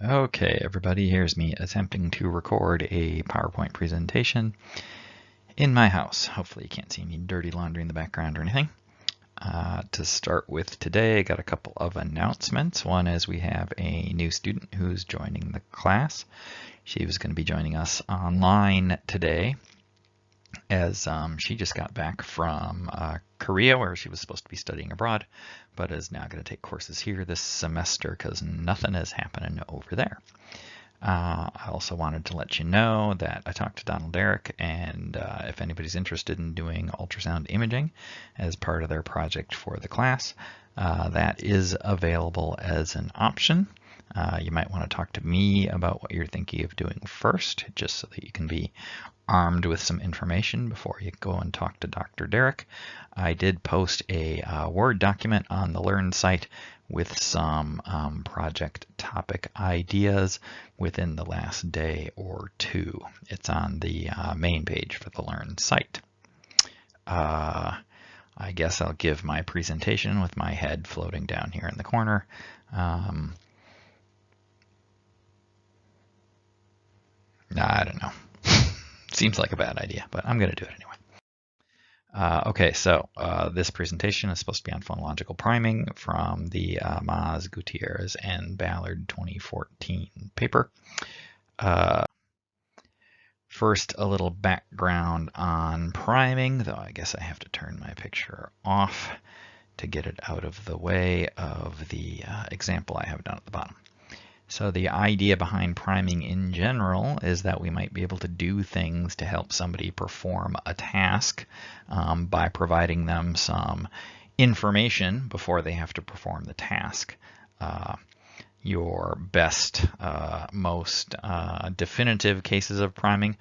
Okay, everybody, here's me attempting to record a PowerPoint presentation in my house. Hopefully you can't see any dirty laundry in the background or anything. To start with today, I got a couple of announcements. One is we have a new student who's joining the class. She was going to be joining us online today, as she just got back from Korea, where she was supposed to be studying abroad, but is now going to take courses here this semester because nothing is happening over there. I also wanted to let you know that I talked to Donald Derrick, and if anybody's interested in doing ultrasound imaging as part of their project for the class, that is available as an option. You might want to talk to me about what you're thinking of doing first, just so that you can be armed with some information before you go and talk to Dr. Derrick. I did post a Word document on the Learn site with some project topic ideas within the last day or two. It's on the main page for the Learn site. I guess I'll give my presentation with my head floating down here in the corner. I don't know. Seems like a bad idea, but I'm going to do it anyway. Okay, so this presentation is supposed to be on phonological priming from the Maas, Gutierrez, and Ballard 2014 paper. First, a little background on priming, though I guess I have to turn my picture off to get it out of the way of the example I have down at the bottom. So the idea behind priming in general is that we might be able to do things to help somebody perform a task by providing them some information before they have to perform the task. Your best, most definitive cases of priming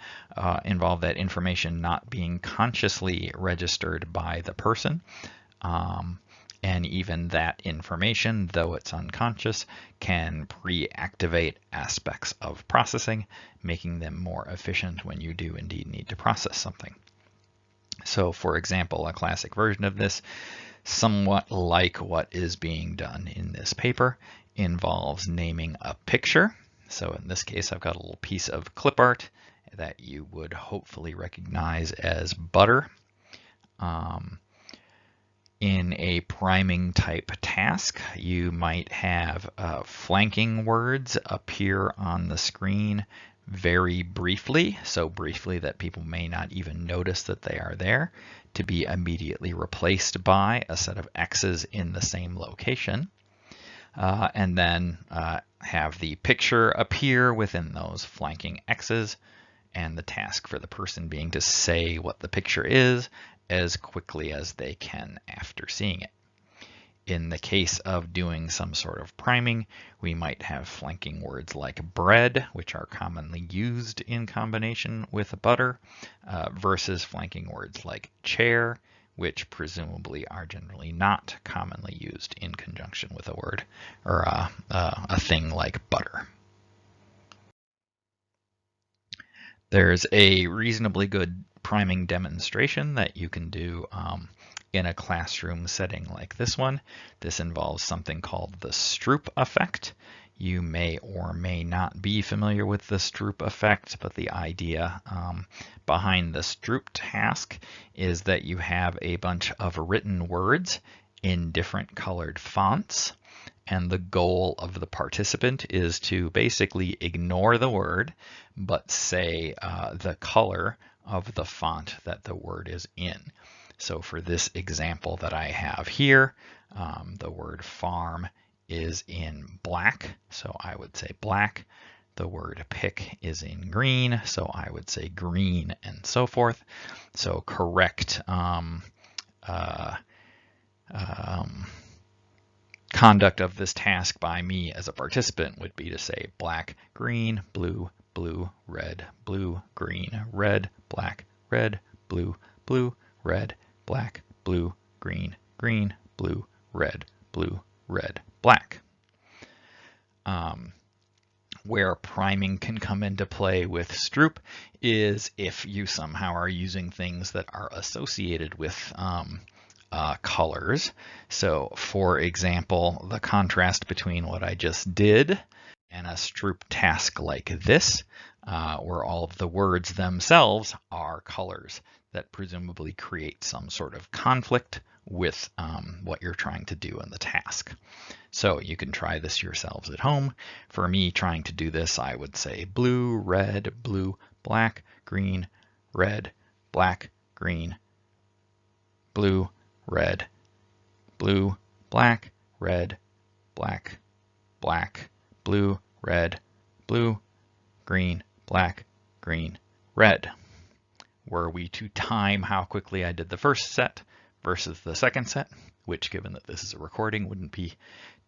involve that information not being consciously registered by the person. And even that information, though it's unconscious, can pre-activate aspects of processing, making them more efficient when you do indeed need to process something. So, for example, a classic version of this, somewhat like what is being done in this paper, involves naming a picture. So in this case, I've got a little piece of clip art that you would hopefully recognize as butter. In a priming type task, you might have flanking words appear on the screen very briefly, so briefly that people may not even notice that they are there, to be immediately replaced by a set of X's in the same location, and then have the picture appear within those flanking X's, and the task for the person being to say what the picture is as quickly as they can after seeing it. In the case of doing some sort of priming, we might have flanking words like bread, which are commonly used in combination with butter, versus flanking words like chair, which presumably are generally not commonly used in conjunction with a word or a thing like butter. There's a reasonably good priming demonstration that you can do in a classroom setting like this one. This involves something called the Stroop Effect. You may or may not be familiar with the Stroop Effect, but the idea behind the Stroop task is that you have a bunch of written words in different colored fonts, and the goal of the participant is to basically ignore the word, but say the color of the font that the word is in. So for this example that I have here, the word farm is in black, so I would say black. The word pick is in green, so I would say green, and so forth. So correct conduct of this task by me as a participant would be to say black, green, blue, blue, red, blue, green, red, black, red, blue, blue, red, black, blue, green, green, blue, red, blue, red, black. Where priming can come into play with Stroop is if you somehow are using things that are associated with colors. So for example, the contrast between what I just did And a Stroop task like this, where all of the words themselves are colors that presumably create some sort of conflict with what you're trying to do in the task. So you can try this yourselves at home. For me, trying to do this, I would say blue, red, blue, black, green, red, black, green, blue, red, blue, black, red, black, black, blue, red, blue, green, black, green, red. Were we to time how quickly I did the first set versus the second set, which, given that this is a recording, wouldn't be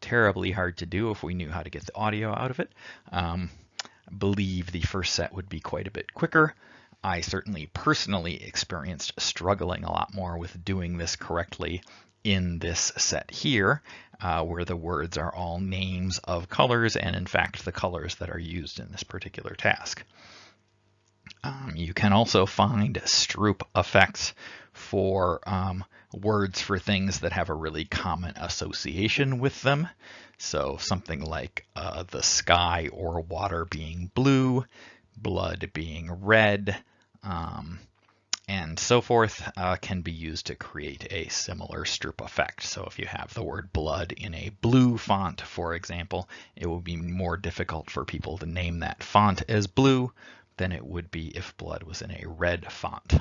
terribly hard to do if we knew how to get the audio out of it, believe the first set would be quite a bit quicker. I certainly personally experienced struggling a lot more with doing this correctly in this set here, where the words are all names of colors and in fact the colors that are used in this particular task. You can also find Stroop effects for words for things that have a really common association with them. So something like the sky or water being blue, blood being red, and so forth can be used to create a similar Stroop effect. So if you have the word blood in a blue font, for example, it will be more difficult for people to name that font as blue than it would be if blood was in a red font.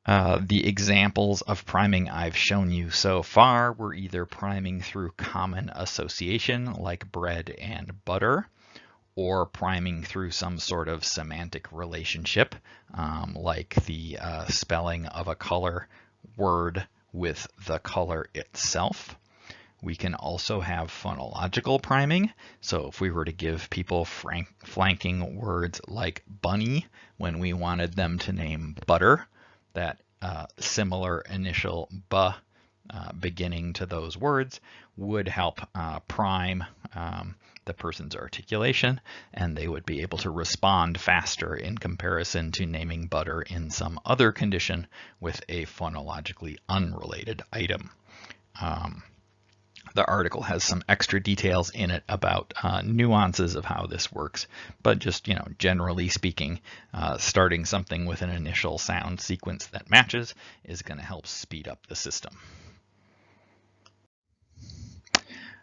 The examples of priming I've shown you so far were either priming through common association, like bread and butter, or priming through some sort of semantic relationship, like the spelling of a color word with the color itself. We can also have phonological priming. So if we were to give people flanking words like bunny when we wanted them to name butter, that similar initial b beginning to those words would help prime the person's articulation, and they would be able to respond faster in comparison to naming butter in some other condition with a phonologically unrelated item. The article has some extra details in it about nuances of how this works, but just, generally speaking, starting something with an initial sound sequence that matches is going to help speed up the system.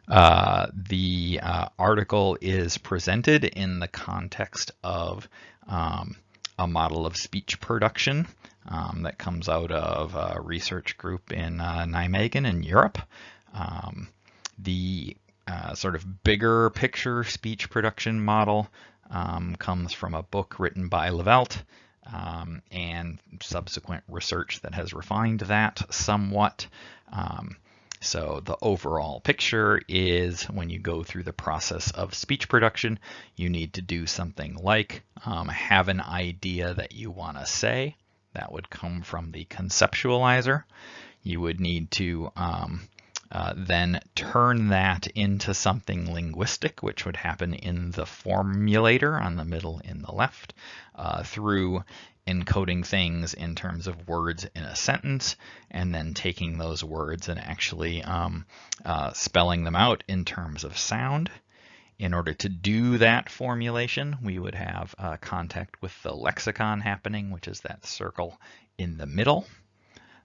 The article is presented in the context of a model of speech production that comes out of a research group in Nijmegen in Europe. The sort of bigger picture speech production model comes from a book written by Levelt and subsequent research that has refined that somewhat. So the overall picture is when you go through the process of speech production, you need to do something like have an idea that you want to say. That would come from the conceptualizer. You would need to then turn that into something linguistic, which would happen in the formulator on the middle in the left, through encoding things in terms of words in a sentence, and then taking those words and actually spelling them out in terms of sound. In order to do that formulation, we would have contact with the lexicon happening, which is that circle in the middle.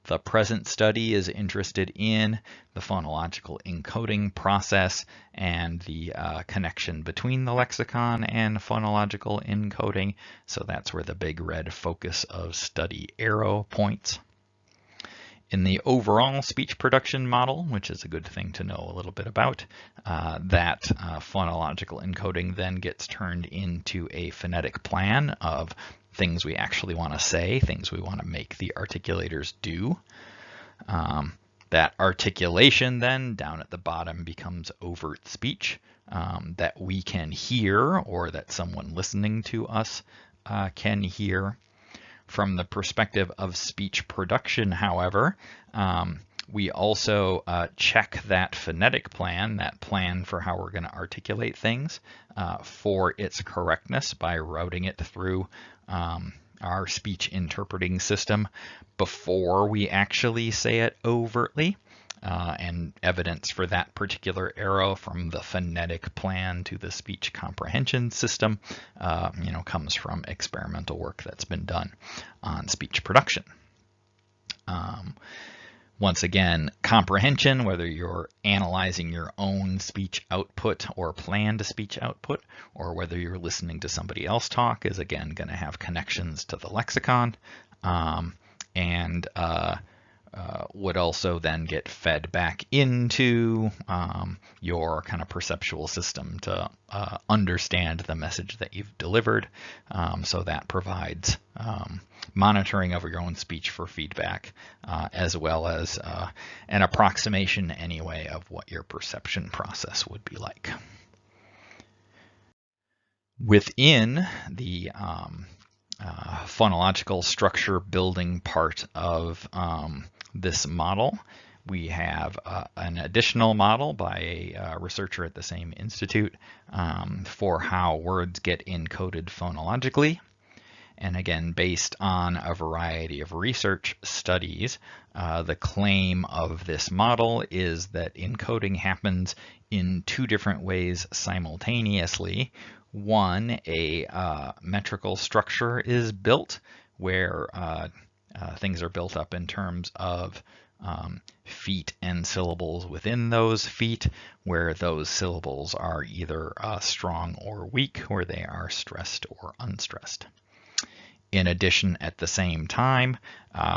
The present study is interested in the phonological encoding process and the connection between the lexicon and phonological encoding. So that's where the big red focus of study arrow points. In the overall speech production model, which is a good thing to know a little bit about, that phonological encoding then gets turned into a phonetic plan of things we actually want to say, things we want to make the articulators do. That articulation then down at the bottom becomes overt speech that we can hear or that someone listening to us can hear. From the perspective of speech production, however, we also check that phonetic plan, that plan for how we're going to articulate things, for its correctness by routing it through our speech interpreting system before we actually say it overtly. and evidence for that particular arrow, from the phonetic plan to the speech comprehension system, comes from experimental work that's been done on speech production. Once again, comprehension, whether you're analyzing your own speech output or planned speech output, or whether you're listening to somebody else talk, is again going to have connections to the lexicon, and would also then get fed back into your kind of perceptual system to understand the message that you've delivered. So that provides monitoring of your own speech for feedback, as well as an approximation anyway of what your perception process would be like. Within the phonological structure building part of this model, we have an additional model by a researcher at the same institute for how words get encoded phonologically. And again, based on a variety of research studies, the claim of this model is that encoding happens in two different ways simultaneously. One, a metrical structure is built where things are built up in terms of feet and syllables within those feet, where those syllables are either strong or weak, where they are stressed or unstressed. In addition, at the same time,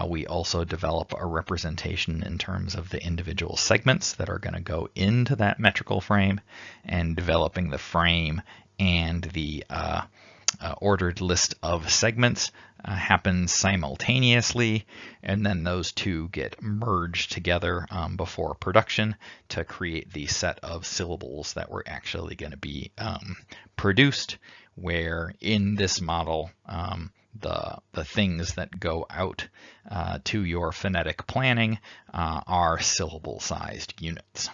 we also develop a representation in terms of the individual segments that are going to go into that metrical frame, and developing the frame and the ordered list of segments happens simultaneously, and then those two get merged together before production to create the set of syllables that were actually going to be produced, where in this model the things that go out to your phonetic planning are syllable-sized units.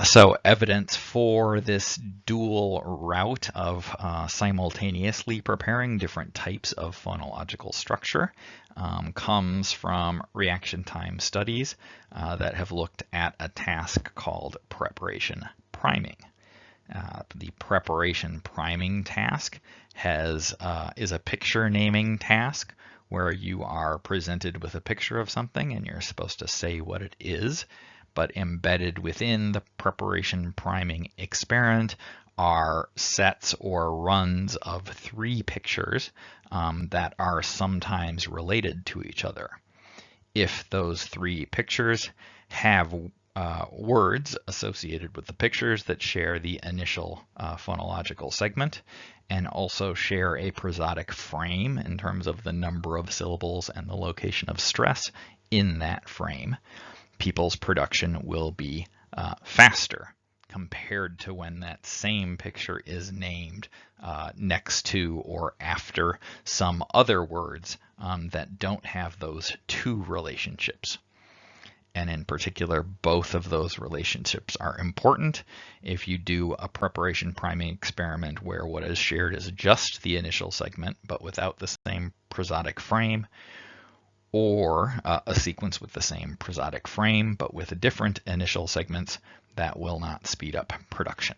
So evidence for this dual route of simultaneously preparing different types of phonological structure comes from reaction time studies that have looked at a task called preparation priming. The preparation priming task is a picture naming task where you are presented with a picture of something and you're supposed to say what it is. But embedded within the preparation priming experiment are sets or runs of 3 pictures that are sometimes related to each other. If those 3 pictures have words associated with the pictures that share the initial phonological segment, and also share a prosodic frame in terms of the number of syllables and the location of stress in that frame, people's production will be faster compared to when that same picture is named next to or after some other words that don't have those 2 relationships. And in particular, both of those relationships are important. If you do a preparation priming experiment where what is shared is just the initial segment but without the same prosodic frame, or a sequence with the same prosodic frame but with different initial segments, that will not speed up production.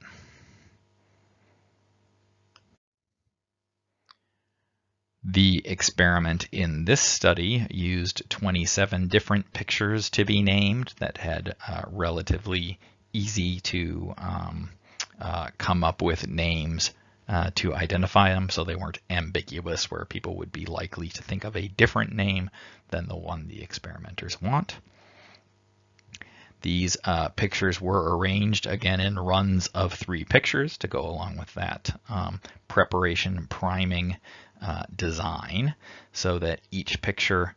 The experiment in this study used 27 different pictures to be named that had relatively easy to come up with names to identify them, so they weren't ambiguous where people would be likely to think of a different name than the one the experimenters want. These pictures were arranged again in runs of 3 pictures to go along with that preparation priming design, so that each picture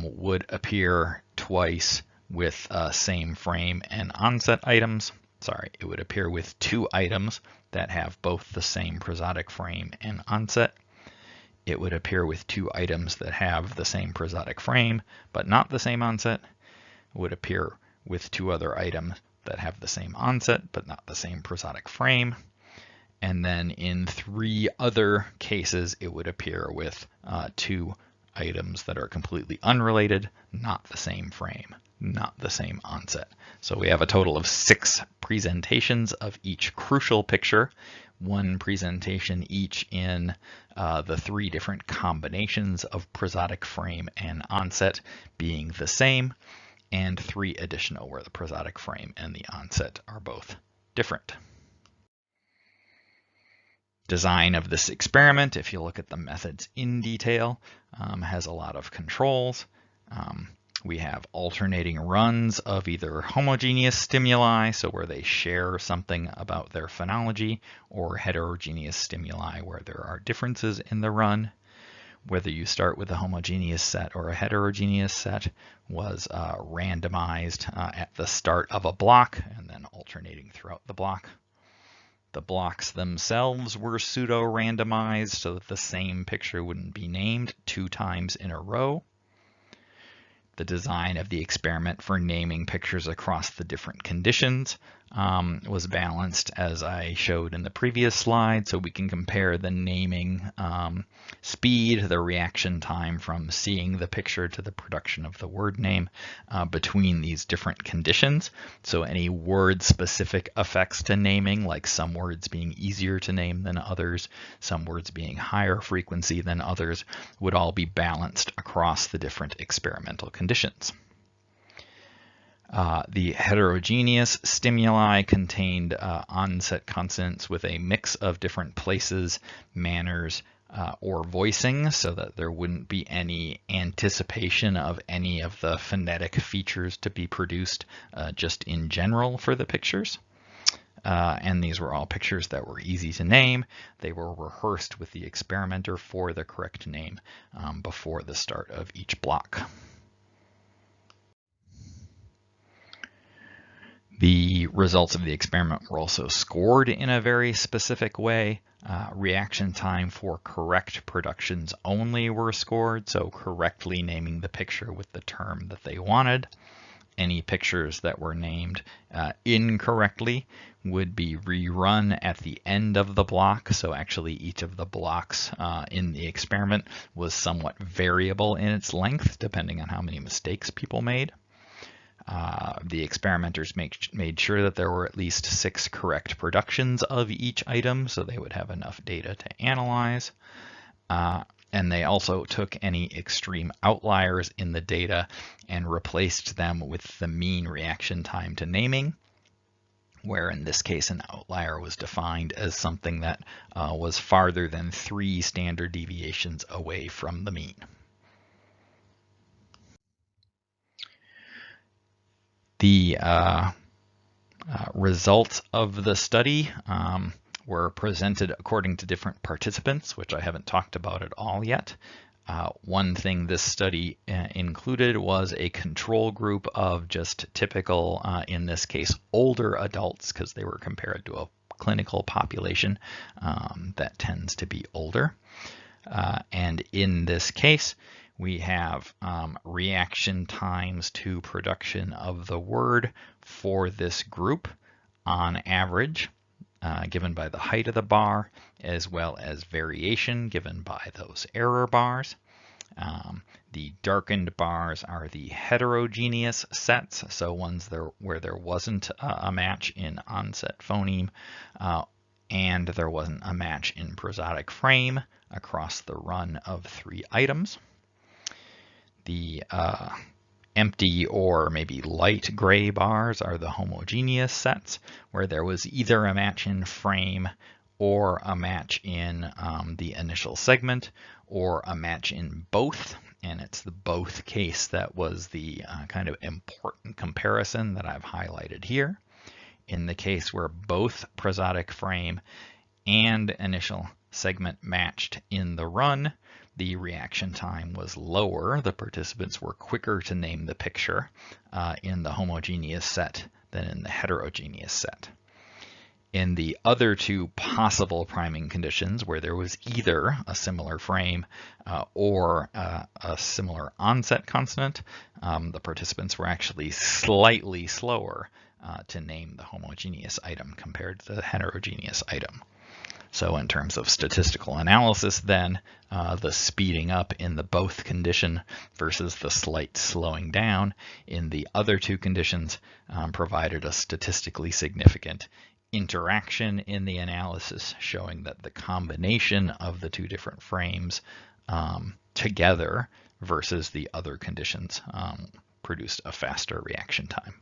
would appear twice with same frame and onset items. Sorry, it would appear with 2 items that have both the same prosodic frame and onset. It would appear with 2 items that have the same prosodic frame but not the same onset. It would appear with 2 other items that have the same onset but not the same prosodic frame. And then in 3 other cases, it would appear with 2 items that are completely unrelated, not the same frame, not the same onset. So we have a total of 6 presentations of each crucial picture, 1 presentation each in the 3 different combinations of prosodic frame and onset being the same, and 3 additional where the prosodic frame and the onset are both different. Design of this experiment, if you look at the methods in detail, has a lot of controls. We have alternating runs of either homogeneous stimuli, so where they share something about their phonology, or heterogeneous stimuli where there are differences in the run. Whether you start with a homogeneous set or a heterogeneous set was randomized at the start of a block and then alternating throughout the block. The blocks themselves were pseudo-randomized so that the same picture wouldn't be named 2 times in a row. The design of the experiment for naming pictures across the different conditions was balanced, as I showed in the previous slide, so we can compare the naming speed, the reaction time from seeing the picture to the production of the word name between these different conditions. So any word-specific effects to naming, like some words being easier to name than others, some words being higher frequency than others, would all be balanced across the different experimental conditions. The heterogeneous stimuli contained onset consonants with a mix of different places, manners, or voicing, so that there wouldn't be any anticipation of any of the phonetic features to be produced just in general for the pictures. And these were all pictures that were easy to name. They were rehearsed with the experimenter for the correct name before the start of each block. The results of the experiment were also scored in a very specific way. Reaction time for correct productions only were scored, so correctly naming the picture with the term that they wanted. Any pictures that were named incorrectly would be rerun at the end of the block. So actually each of the blocks in the experiment was somewhat variable in its length, depending on how many mistakes people made. The experimenters made sure that there were at least 6 correct productions of each item, so they would have enough data to analyze. And they also took any extreme outliers in the data and replaced them with the mean reaction time to naming, where in this case an outlier was defined as something that was farther than 3 standard deviations away from the mean. The results of the study were presented according to different participants, which I haven't talked about at all yet. One thing this study included was a control group of just typical, in this case, older adults, because they were compared to a clinical population that tends to be older. And in this case, we have reaction times to production of the word for this group on average, given by the height of the bar, as well as variation given by those error bars. The darkened bars are the heterogeneous sets, so ones where there wasn't a match in onset phoneme, and there wasn't a match in prosodic frame across the run of 3 items. The empty or maybe light gray bars are the homogeneous sets, where there was either a match in frame or a match in the initial segment, or a match in both. And it's the both case that was the kind of important comparison that I've highlighted here. In the case where both prosodic frame and initial segment matched in the run, the reaction time was lower. The participants were quicker to name the picture in the homogeneous set than in the heterogeneous set. In the other 2 possible priming conditions, where there was either a similar frame or a similar onset consonant, the participants were actually slightly slower to name the homogeneous item compared to the heterogeneous item. So in terms of statistical analysis then, the speeding up in the both condition versus the slight slowing down in the other two conditions provided a statistically significant interaction in the analysis, showing that the combination of the two different frames together versus the other conditions produced a faster reaction time.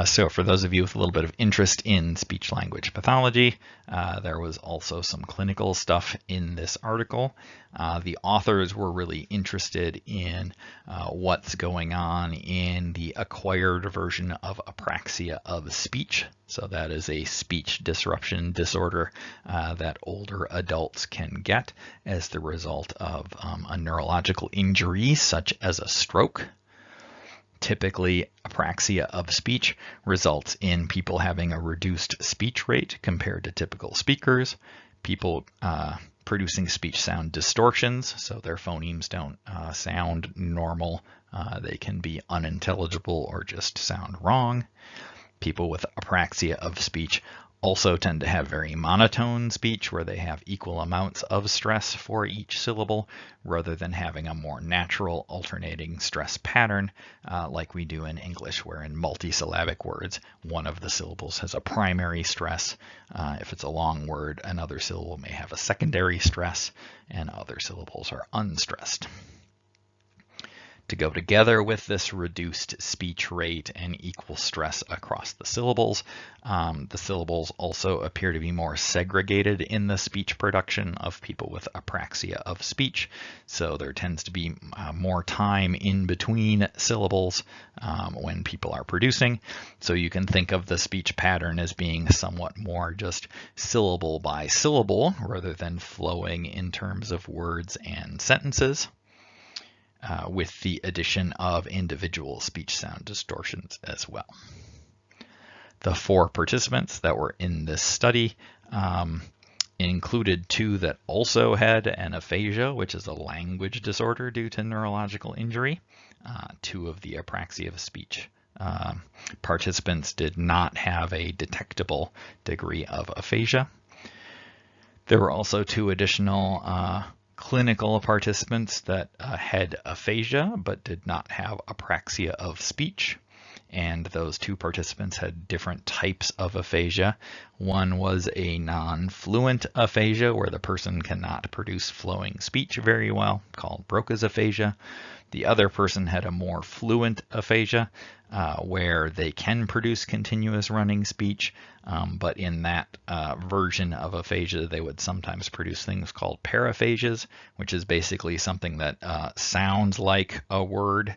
So for those of you with a little bit of interest in speech-language pathology, there was also some clinical stuff in this article. The authors were really interested in what's going on in the acquired version of apraxia of speech. So that is a speech disruption disorder that older adults can get as the result of a neurological injury such as a stroke. Typically, apraxia of speech results in people having a reduced speech rate compared to typical speakers, people producing speech sound distortions, so their phonemes don't sound normal. They can be unintelligible or just sound wrong. People with apraxia of speech also tend to have very monotone speech where they have equal amounts of stress for each syllable rather than having a more natural alternating stress pattern like we do in English, where in multisyllabic words one of the syllables has a primary stress. If it's a long word, another syllable may have a secondary stress, and other syllables are unstressed. To go together with this reduced speech rate and equal stress across the syllables also appear to be more segregated in the speech production of people with apraxia of speech. So there tends to be more time in between syllables when people are producing. So you can think of the speech pattern as being somewhat more just syllable by syllable rather than flowing in terms of words and sentences. With the addition of individual speech sound distortions as well. The 4 participants that were in this study included 2 that also had an aphasia, which is a language disorder due to neurological injury. 2 of the apraxia of speech participants did not have a detectable degree of aphasia. There were also 2 additional clinical participants that had aphasia but did not have apraxia of speech, and those 2 participants had different types of aphasia. One was a non-fluent aphasia where the person cannot produce flowing speech very well, called Broca's aphasia. The other person had a more fluent aphasia where they can produce continuous running speech, but in that version of aphasia they would sometimes produce things called paraphasias, which is basically something that sounds like a word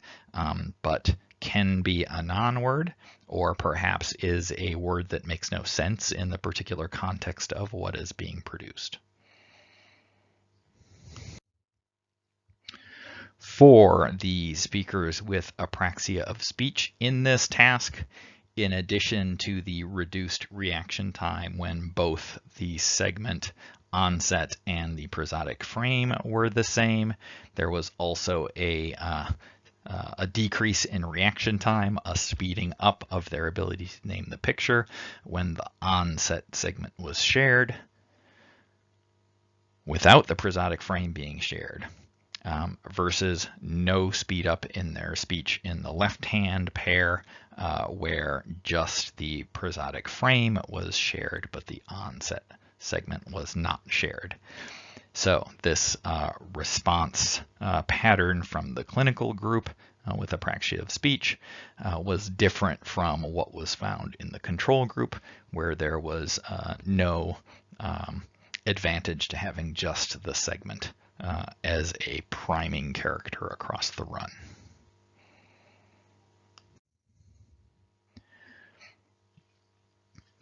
but can be a non-word, or perhaps is a word that makes no sense in the particular context of what is being produced. For the speakers with apraxia of speech in this task, in addition to the reduced reaction time when both the segment onset and the prosodic frame were the same, there was also a decrease in reaction time, a speeding up of their ability to name the picture when the onset segment was shared without the prosodic frame being shared. Versus no speed up in their speech in the left-hand pair where just the prosodic frame was shared but the onset segment was not shared. So this response pattern from the clinical group with apraxia of speech was different from what was found in the control group, where there was no advantage to having just the segment as a priming character across the run.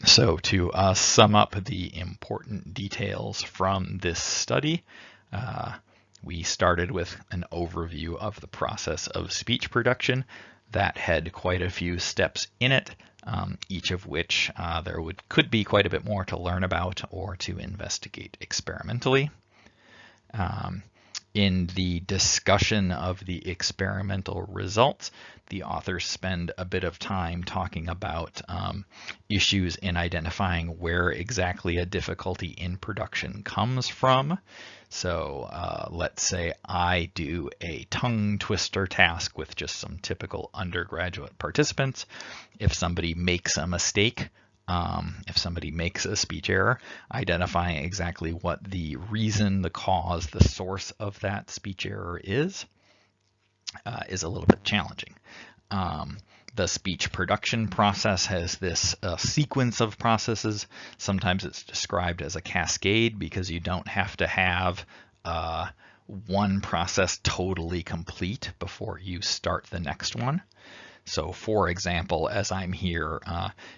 So to sum up the important details from this study, we started with an overview of the process of speech production that had quite a few steps in it, each of which there could be quite a bit more to learn about or to investigate experimentally. In the discussion of the experimental results, the authors spend a bit of time talking about issues in identifying where exactly a difficulty in production comes from. So let's say I do a tongue twister task with just some typical undergraduate participants. If somebody makes a mistake, if somebody makes a speech error, identifying exactly what the reason, the cause, the source of that speech error is a little bit challenging. The speech production process has this sequence of processes. Sometimes it's described as a cascade because you don't have to have one process totally complete before you start the next one. So for example, as I'm here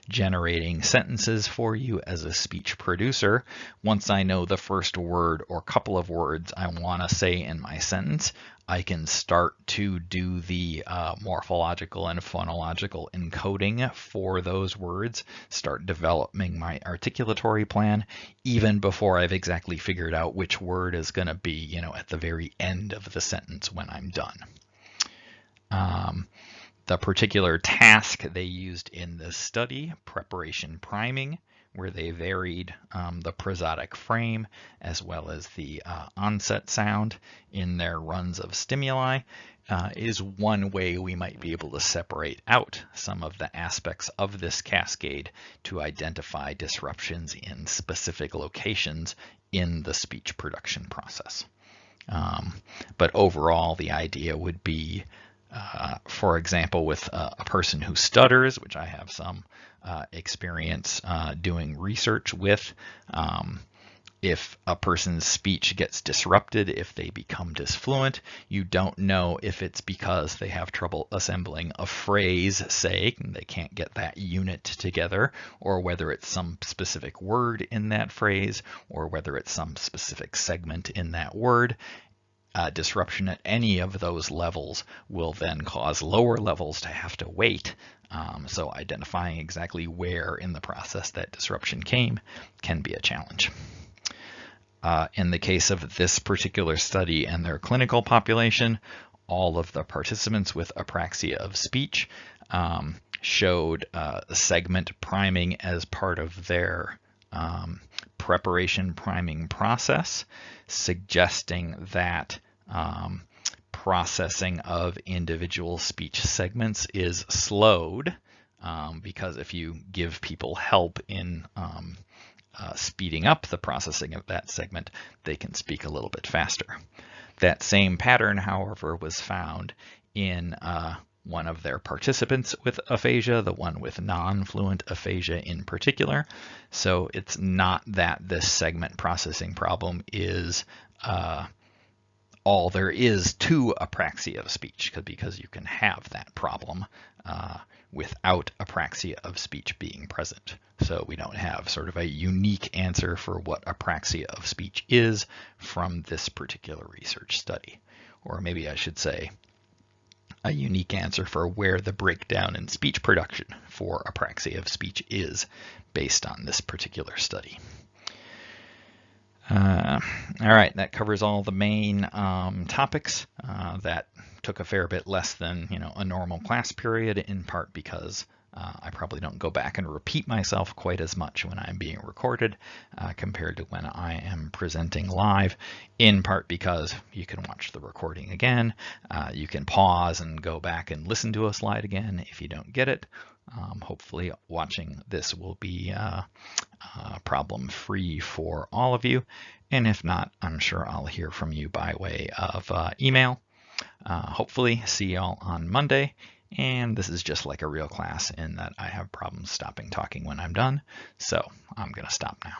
generating sentences for you as a speech producer, once I know the first word or couple of words I want to say in my sentence, I can start to do the morphological and phonological encoding for those words, start developing my articulatory plan, even before I've exactly figured out which word is going to be, at the very end of the sentence when I'm done. The particular task they used in this study, preparation priming, where they varied the prosodic frame as well as the onset sound in their runs of stimuli, is one way we might be able to separate out some of the aspects of this cascade to identify disruptions in specific locations in the speech production process. But overall, the idea would be, for example, with a person who stutters, which I have some experience doing research with, if a person's speech gets disrupted, if they become disfluent, you don't know if it's because they have trouble assembling a phrase, say, and they can't get that unit together, or whether it's some specific word in that phrase, or whether it's some specific segment in that word. Disruption at any of those levels will then cause lower levels to have to wait. So identifying exactly where in the process that disruption came can be a challenge. In the case of this particular study and their clinical population, all of the participants with apraxia of speech showed segment priming as part of their preparation priming process, suggesting that processing of individual speech segments is slowed because if you give people help in speeding up the processing of that segment, they can speak a little bit faster. That same pattern, however, was found in one of their participants with aphasia, the one with non-fluent aphasia in particular. So it's not that this segment processing problem is all there is to apraxia of speech, because you can have that problem without apraxia of speech being present. So we don't have sort of a unique answer for what apraxia of speech is from this particular research study. Or maybe I should say a unique answer for where the breakdown in speech production for apraxia of speech is based on this particular study. All right, that covers all the main topics. That took a fair bit less than a normal class period, in part because I probably don't go back and repeat myself quite as much when I'm being recorded compared to when I am presenting live, in part because you can watch the recording again. You can pause and go back and listen to a slide again if you don't get it. Hopefully watching this will be problem-free for all of you. And if not, I'm sure I'll hear from you by way of email. Hopefully see y'all on Monday. And this is just like a real class in that I have problems stopping talking when I'm done. So I'm going to stop now.